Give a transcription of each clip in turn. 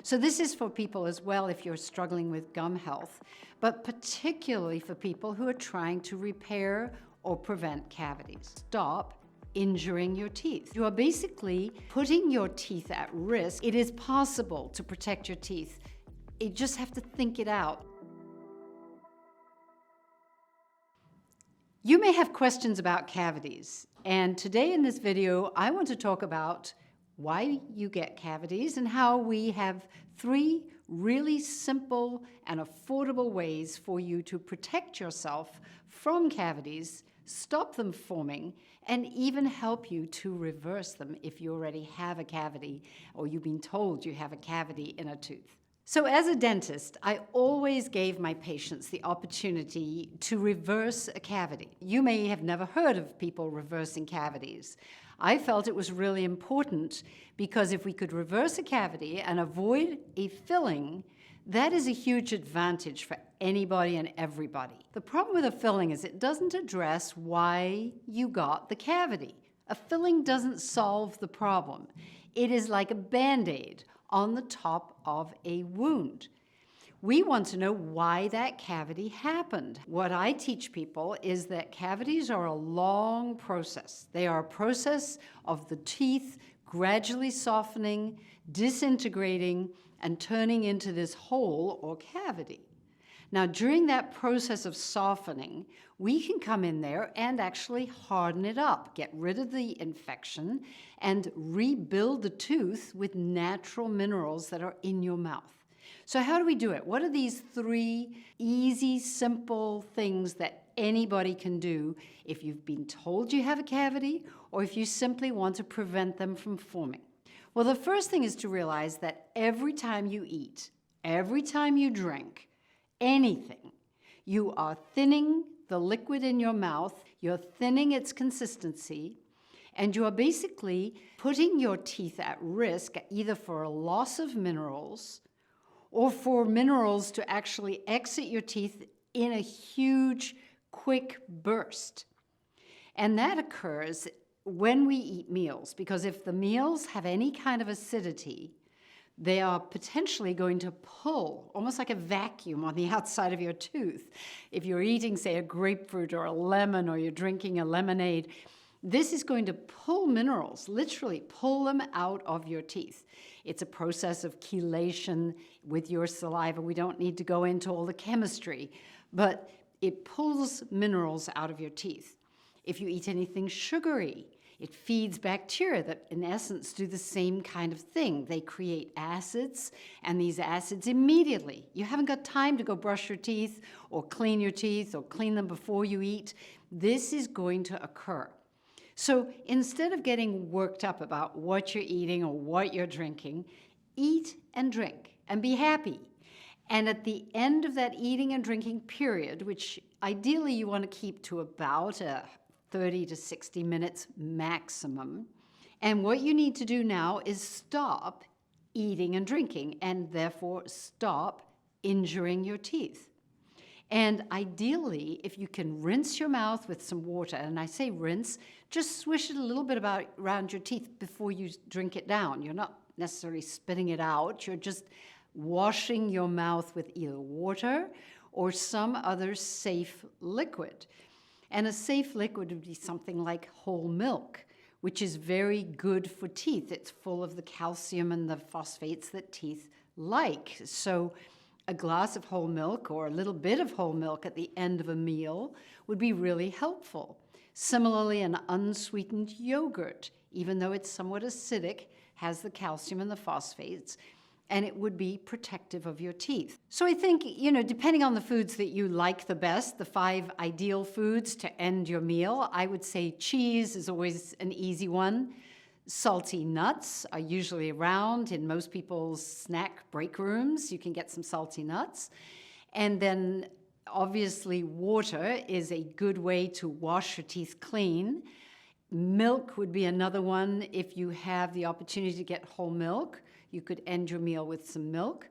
So this is for people as well if you're struggling with gum health, but particularly for people who are trying to repair or prevent cavities. Stop injuring your teeth. You are basically putting your teeth at risk. It is possible to protect your teeth. You just have to think it out. You may have questions about cavities, and today in this video, I want to talk about why you get cavities and how we have 3 really simple and affordable ways for you to protect yourself from cavities, stop them forming, and even help you to reverse them if you already have a cavity or you've been told you have a cavity in a tooth. So as a dentist, I always gave my patients the opportunity to reverse a cavity. You may have never heard of people reversing cavities. I felt it was really important because if we could reverse a cavity and avoid a filling, that is a huge advantage for anybody and everybody. The problem with a filling is it doesn't address why you got the cavity. A filling doesn't solve the problem. It is like a Band-Aid on the top of a wound. We want to know why that cavity happened. What I teach people is that cavities are a long process. They are a process of the teeth gradually softening, disintegrating, and turning into this hole or cavity. Now, during that process of softening, we can come in there and actually harden it up, get rid of the infection, and rebuild the tooth with natural minerals that are in your mouth. So how do we do it? What are these 3 easy, simple things that anybody can do if you've been told you have a cavity or if you simply want to prevent them from forming? Well, the first thing is to realize that every time you eat, every time you drink anything, you are thinning the liquid in your mouth, you're thinning its consistency, and you are basically putting your teeth at risk either for a loss of minerals or for minerals to actually exit your teeth in a huge, quick burst. And that occurs when we eat meals, because if the meals have any kind of acidity, they are potentially going to pull, almost like a vacuum on the outside of your tooth. If you're eating, say, a grapefruit or a lemon, or you're drinking a lemonade, this is going to pull minerals, literally pull them out of your teeth. It's a process of chelation with your saliva. We don't need to go into all the chemistry, but it pulls minerals out of your teeth. If you eat anything sugary, it feeds bacteria that, in essence, do the same kind of thing. They create acids, and these acids immediately, you haven't got time to go brush your teeth or clean them before you eat. This is going to occur. So instead of getting worked up about what you're eating or what you're drinking, eat and drink and be happy. And at the end of that eating and drinking period, which ideally you want to keep to about 30 to 60 minutes maximum, and what you need to do now is stop eating and drinking, and therefore stop injuring your teeth. And ideally, if you can rinse your mouth with some water, and I say rinse, just swish it a little bit around your teeth before you drink it down. You're not necessarily spitting it out. You're just washing your mouth with either water or some other safe liquid. And a safe liquid would be something like whole milk, which is very good for teeth. It's full of the calcium and the phosphates that teeth like. So a glass of whole milk or a little bit of whole milk at the end of a meal would be really helpful. Similarly, an unsweetened yogurt, even though it's somewhat acidic, has the calcium and the phosphates, and it would be protective of your teeth. So I think, depending on the foods that you like the best, the 5 ideal foods to end your meal, I would say cheese is always an easy one. Salty nuts are usually around in most people's snack break rooms. You can get some salty nuts. And then obviously water is a good way to wash your teeth clean. Milk would be another one. If you have the opportunity to get whole milk, you could end your meal with some milk.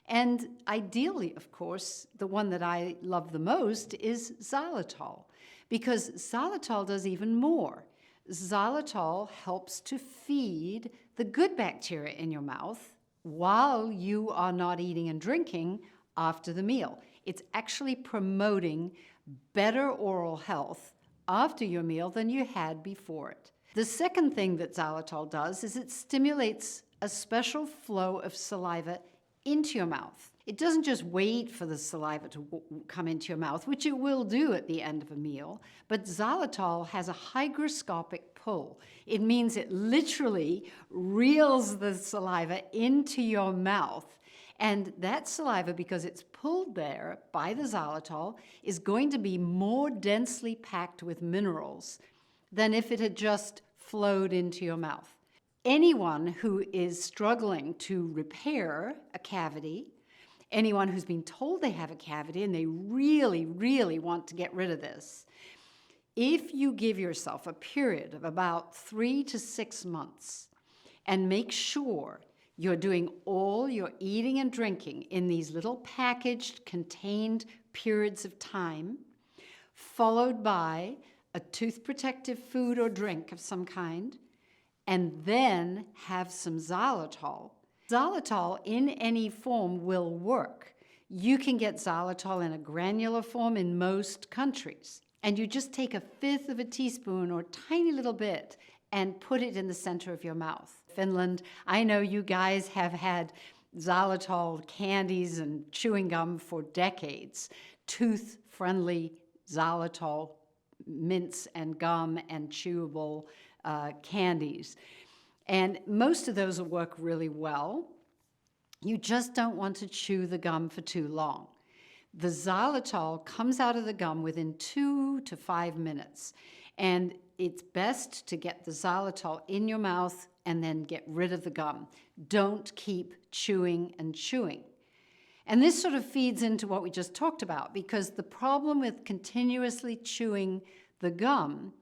And ideally, of course, the one that I love the most is xylitol, because xylitol does even more. Xylitol helps to feed the good bacteria in your mouth, while you are not eating and drinking after the meal. It's actually promoting better oral health after your meal than you had before it. The second thing that xylitol does is it stimulates a special flow of saliva into your mouth. It doesn't just wait for the saliva to come into your mouth, which it will do at the end of a meal, but xylitol has a hygroscopic pull. It means it literally reels the saliva into your mouth. And that saliva, because it's pulled there by the xylitol, is going to be more densely packed with minerals than if it had just flowed into your mouth. Anyone who is struggling to repair a cavity, anyone who's been told they have a cavity and they really, really want to get rid of this, if you give yourself a period of about 3 to 6 months and make sure you're doing all your eating and drinking in these little packaged, contained periods of time, followed by a tooth protective food or drink of some kind, and then have some xylitol. Xylitol in any form will work. You can get xylitol in a granular form in most countries. And you just take 1/5 of a teaspoon or a tiny little bit and put it in the center of your mouth. Finland, I know you guys have had xylitol candies and chewing gum for decades. Tooth-friendly xylitol mints and gum and chewable candies. And most of those will work really well. You just don't want to chew the gum for too long. The xylitol comes out of the gum within 2 to 5 minutes. And it's best to get the xylitol in your mouth and then get rid of the gum. Don't keep chewing and chewing. And this sort of feeds into what we just talked about, because the problem with continuously chewing the gum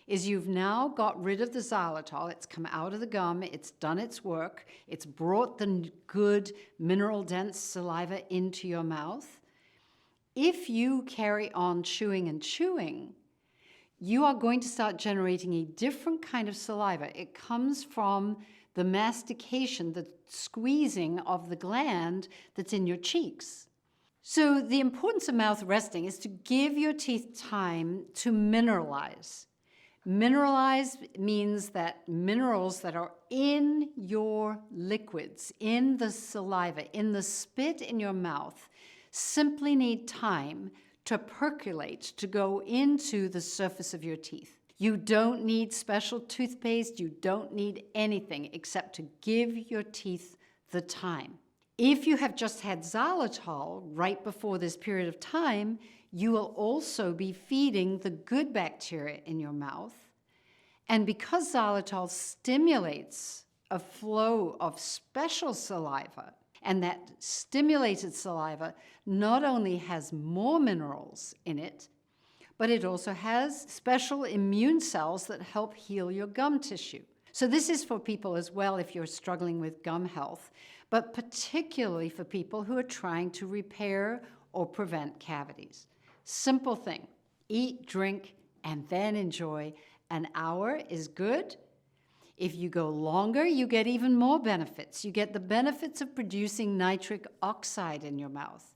is you've now got rid of the xylitol. It's come out of the gum, it's done its work, it's brought the good mineral-dense saliva into your mouth. If you carry on chewing and chewing, you are going to start generating a different kind of saliva. It comes from the mastication, the squeezing of the gland that's in your cheeks. So the importance of mouth resting is to give your teeth time to mineralize. Mineralize means that minerals that are in your liquids, in the saliva, in the spit in your mouth, simply need time to percolate, to go into the surface of your teeth. You don't need special toothpaste, you don't need anything except to give your teeth the time. If you have just had xylitol right before this period of time, you will also be feeding the good bacteria in your mouth. And because xylitol stimulates a flow of special saliva, and that stimulated saliva not only has more minerals in it, but it also has special immune cells that help heal your gum tissue. So this is for people as well if you're struggling with gum health, but particularly for people who are trying to repair or prevent cavities. Simple thing: eat, drink, and then enjoy. An hour is good. If you go longer, you get even more benefits. You get the benefits of producing nitric oxide in your mouth.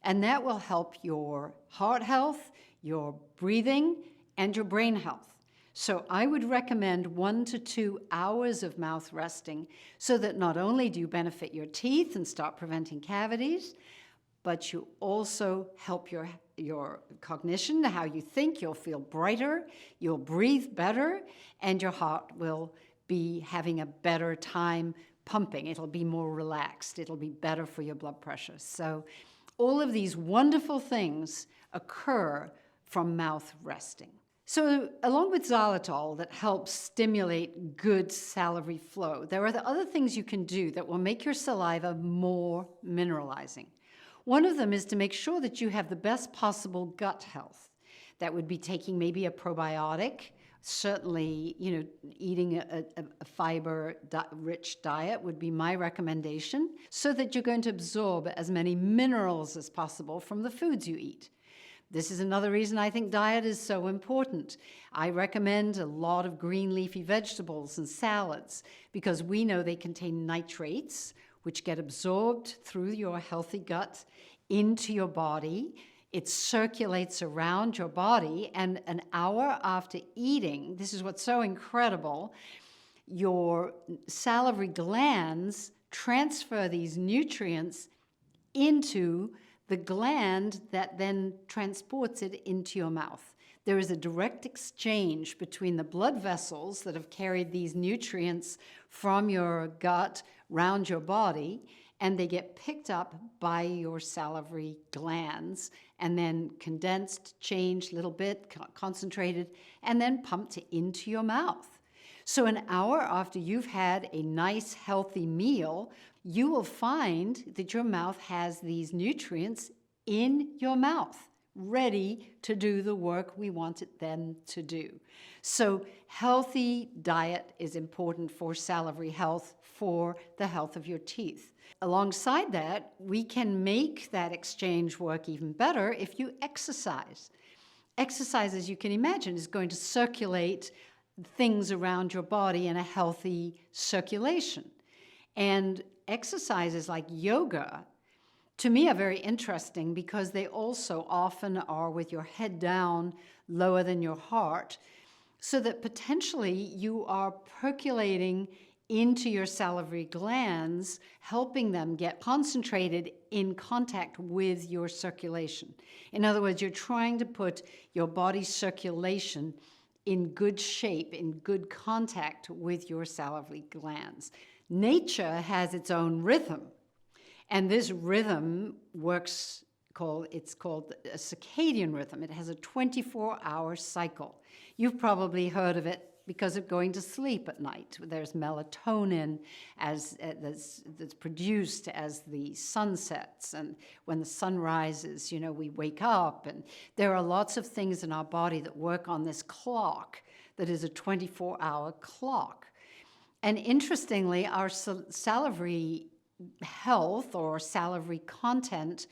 And that will help your heart health, your breathing, and your brain health. So I would recommend 1 to 2 hours of mouth resting so that not only do you benefit your teeth and start preventing cavities, but you also help your cognition, how you think. You'll feel brighter, you'll breathe better, and your heart will be having a better time pumping. It'll be more relaxed. It'll be better for your blood pressure. So all of these wonderful things occur from mouth resting. So along with xylitol that helps stimulate good salivary flow, there are the other things you can do that will make your saliva more mineralizing. One of them is to make sure that you have the best possible gut health. That would be taking maybe a probiotic. Certainly, eating a fiber-rich diet would be my recommendation, so that you're going to absorb as many minerals as possible from the foods you eat. This is another reason I think diet is so important. I recommend a lot of green leafy vegetables and salads because we know they contain nitrates, which get absorbed through your healthy gut into your body. It circulates around your body, and an hour after eating, this is what's so incredible, your salivary glands transfer these nutrients into the gland that then transports it into your mouth. There is a direct exchange between the blood vessels that have carried these nutrients from your gut round your body, and they get picked up by your salivary glands and then condensed, changed a little bit, concentrated, and then pumped into your mouth. So an hour after you've had a nice, healthy meal, you will find that your mouth has these nutrients in your mouth, ready to do the work we want it then to do. So healthy diet is important for salivary health, for the health of your teeth. Alongside that, we can make that exchange work even better if you exercise. Exercise, as you can imagine, is going to circulate things around your body in a healthy circulation. And exercises like yoga, to me, are very interesting because they also often are with your head down, lower than your heart, so that potentially you are percolating into your salivary glands, helping them get concentrated in contact with your circulation. In other words, you're trying to put your body's circulation in good shape, in good contact with your salivary glands. Nature has its own rhythm, and this rhythm it's called a circadian rhythm. It has a 24-hour cycle. You've probably heard of it because of going to sleep at night. There's melatonin that's produced as the sun sets, and when the sun rises, we wake up, and there are lots of things in our body that work on this clock that is a 24-hour clock. And interestingly, our salivary health or salivary content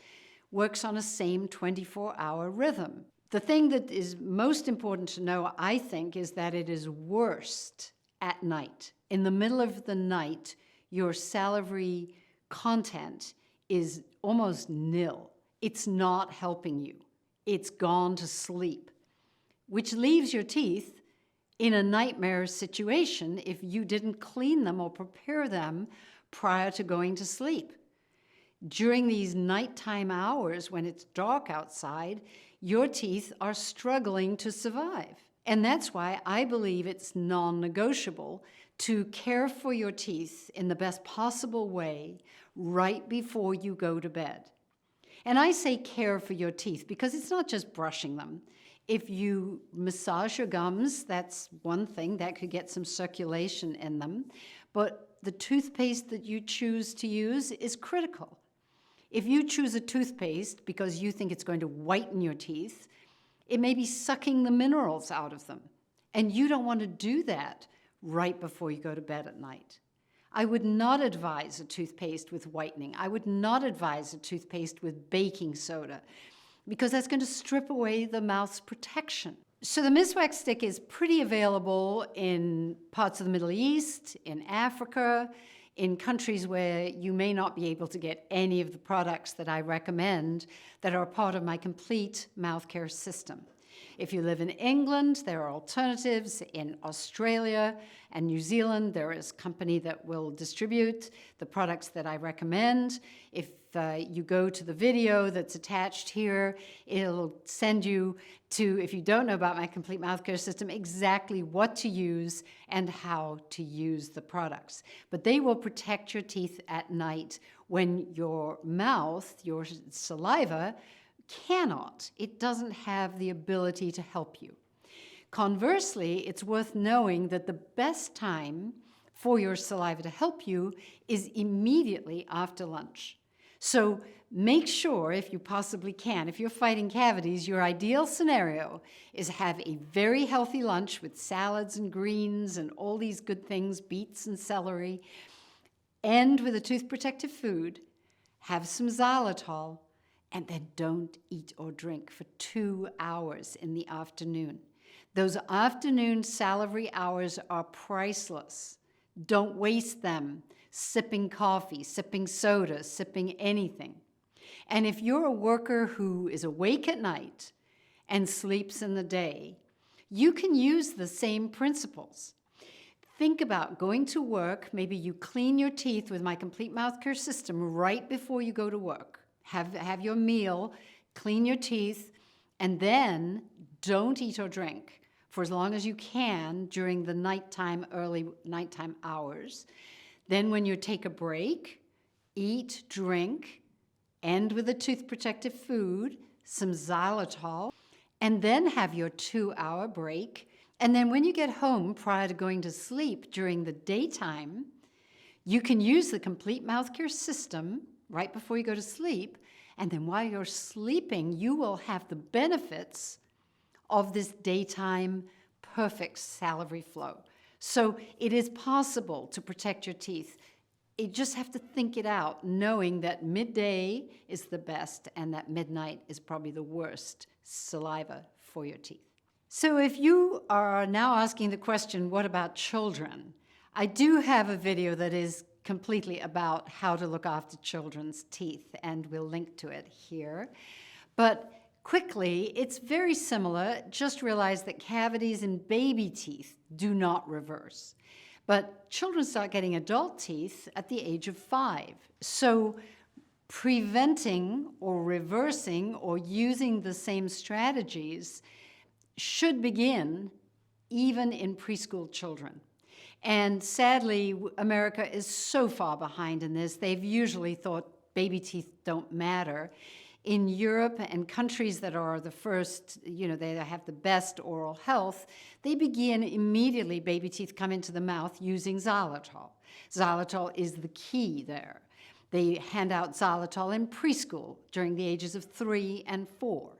works on a same 24-hour rhythm. The thing that is most important to know, I think, is that it is worst at night. In the middle of the night, your salivary content is almost nil. It's not helping you. It's gone to sleep, which leaves your teeth in a nightmare situation if you didn't clean them or prepare them prior to going to sleep. During these nighttime hours when it's dark outside, your teeth are struggling to survive. And that's why I believe it's non-negotiable to care for your teeth in the best possible way right before you go to bed. And I say care for your teeth because it's not just brushing them. If you massage your gums, that's one thing that could get some circulation in them. But the toothpaste that you choose to use is critical. If you choose a toothpaste because you think it's going to whiten your teeth, it may be sucking the minerals out of them. And you don't want to do that right before you go to bed at night. I would not advise a toothpaste with whitening. I would not advise a toothpaste with baking soda, because that's going to strip away the mouth's protection. So the Miswax stick is pretty available in parts of the Middle East, in Africa, in countries where you may not be able to get any of the products that I recommend that are part of my complete mouth care system. If you live in England, there are alternatives. In Australia and New Zealand, there is a company that will distribute the products that I recommend. If you go to the video that's attached here, it'll send you to, if you don't know about my complete mouth care system, exactly what to use and how to use the products. But they will protect your teeth at night when your mouth, your saliva, cannot. It doesn't have the ability to help you. Conversely, it's worth knowing that the best time for your saliva to help you is immediately after lunch. So make sure, if you possibly can, if you're fighting cavities, your ideal scenario is have a very healthy lunch with salads and greens and all these good things, beets and celery, end with a tooth protective food, have some xylitol, and then don't eat or drink for 2 hours in the afternoon. Those afternoon salivary hours are priceless. Don't waste them. sipping coffee, sipping soda, sipping anything. And if you're a worker who is awake at night and sleeps in the day, you can use the same principles. Think about going to work. Maybe you clean your teeth with my Complete Mouth Care system right before you go to work. Have your meal, clean your teeth, and then don't eat or drink for as long as you can during the nighttime, early nighttime hours. Then when you take a break, eat, drink, end with a tooth protective food, some xylitol, and then have your 2-hour break. And then when you get home prior to going to sleep during the daytime, you can use the Complete Mouth Care system right before you go to sleep. And then while you're sleeping, you will have the benefits of this daytime perfect salivary flow. So it is possible to protect your teeth. You just have to think it out, knowing that midday is the best and that midnight is probably the worst saliva for your teeth. So if you are now asking the question, what about children? I do have a video that is completely about how to look after children's teeth, and we'll link to it here. But quickly, it's very similar. Just realize that cavities in baby teeth do not reverse. But children start getting adult teeth at the age of 5. So preventing or reversing or using the same strategies should begin even in preschool children. And sadly, America is so far behind in this. They've usually thought baby teeth don't matter. In Europe and countries that are the first, they have the best oral health, they begin immediately, baby teeth come into the mouth using xylitol. Xylitol is the key there. They hand out xylitol in preschool during the ages of 3 and 4.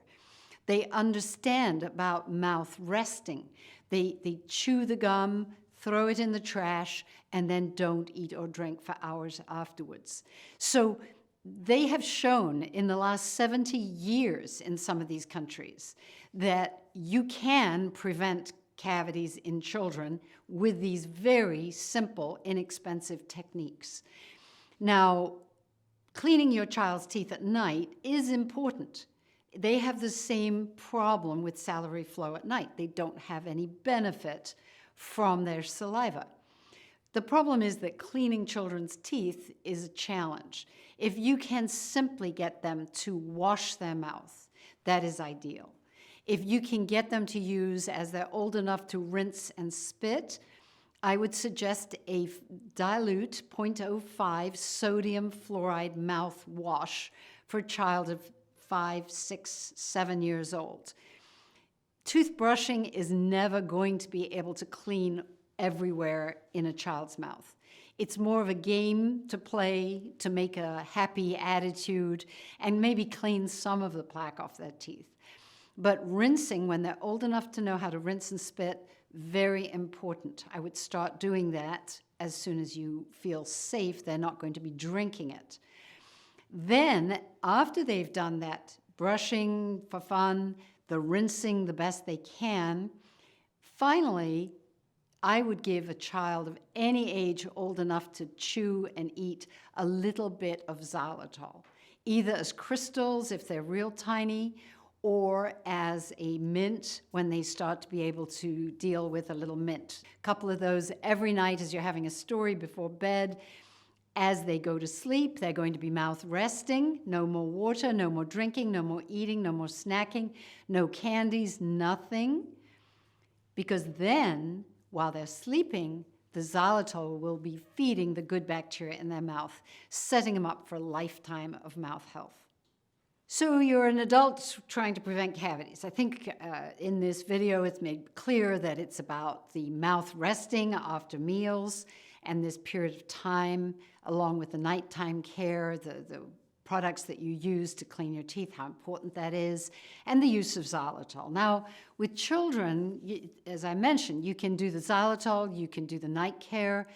They understand about mouth resting. They chew the gum, throw it in the trash, and then don't eat or drink for hours afterwards. So they have shown in the last 70 years in some of these countries that you can prevent cavities in children with these very simple, inexpensive techniques. Now, cleaning your child's teeth at night is important. They have the same problem with salivary flow at night. They don't have any benefit from their saliva. The problem is that cleaning children's teeth is a challenge. If you can simply get them to wash their mouth, that is ideal. If you can get them to use, as they're old enough to rinse and spit, I would suggest a dilute 0.05 sodium fluoride mouthwash for a child of 5, 6, 7 years old. Toothbrushing is never going to be able to clean everywhere in a child's mouth. It's more of a game to play, to make a happy attitude, and maybe clean some of the plaque off their teeth. But rinsing, when they're old enough to know how to rinse and spit, very important. I would start doing that as soon as you feel safe. They're not going to be drinking it. Then, after they've done that brushing for fun, the rinsing the best they can, finally, I would give a child of any age old enough to chew and eat a little bit of xylitol, either as crystals if they're real tiny, or as a mint when they start to be able to deal with a little mint. A couple of those every night as you're having a story before bed. As they go to sleep, they're going to be mouth resting, no more water, no more drinking, no more eating, no more snacking, no candies, nothing. Because then, while they're sleeping, the xylitol will be feeding the good bacteria in their mouth, setting them up for a lifetime of mouth health. So you're an adult trying to prevent cavities. I think in this video it's made clear that it's about the mouth resting after meals and this period of time, along with the nighttime care, the products that you use to clean your teeth, how important that is, and the use of xylitol. Now, with children, as I mentioned, you can do the xylitol, you can do the night care,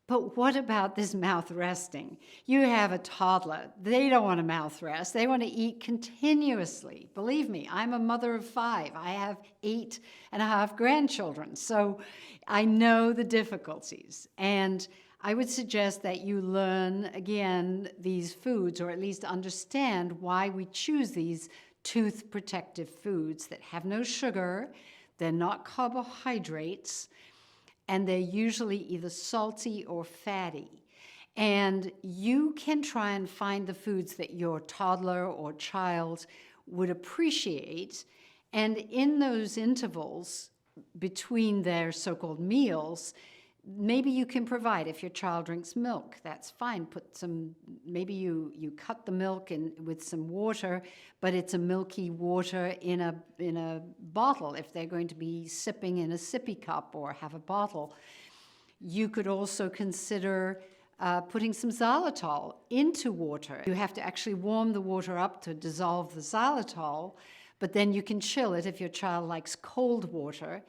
but what about this mouth resting? You have a toddler. They don't want to mouth rest. They want to eat continuously. Believe me, I'm a mother of 5. I have 8.5 grandchildren, so I know the difficulties. And I would suggest that you learn, again, these foods, or at least understand why we choose these tooth protective foods that have no sugar, they're not carbohydrates, and they're usually either salty or fatty. And you can try and find the foods that your toddler or child would appreciate, and in those intervals between their so-called meals, maybe you can provide, if your child drinks milk, that's fine. Put some, maybe you cut the milk with some water, but it's a milky water in a bottle if they're going to be sipping in a sippy cup or have a bottle. You could also consider putting some xylitol into water. You have to actually warm the water up to dissolve the xylitol, but then you can chill it if your child likes cold water.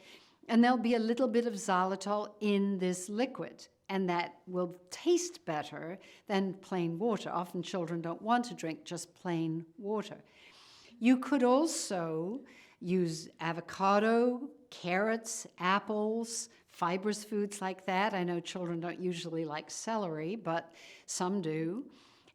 And there'll be a little bit of xylitol in this liquid, and that will taste better than plain water. Often children don't want to drink just plain water. You could also use avocado, carrots, apples, fibrous foods like that. I know children don't usually like celery, but some do.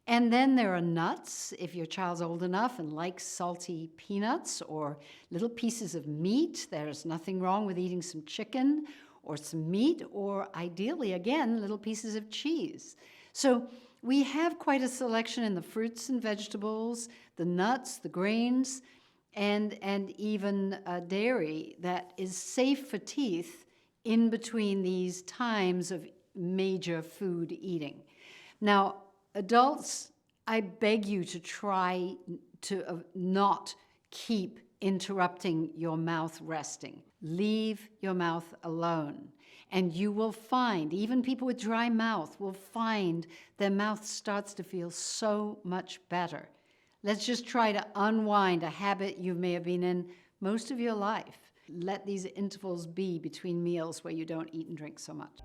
And then there are nuts, if your child's old enough and likes salty peanuts or little pieces of meat. There's nothing wrong with eating some chicken or some meat, or ideally, again, little pieces of cheese. So we have quite a selection in the fruits and vegetables, the nuts, the grains, and even dairy that is safe for teeth in between these times of major food eating. Now, adults, I beg you to try to not keep interrupting your mouth resting. Leave your mouth alone. And you will find, even people with dry mouth will find their mouth starts to feel so much better. Let's just try to unwind a habit you may have been in most of your life. Let these intervals be between meals where you don't eat and drink so much.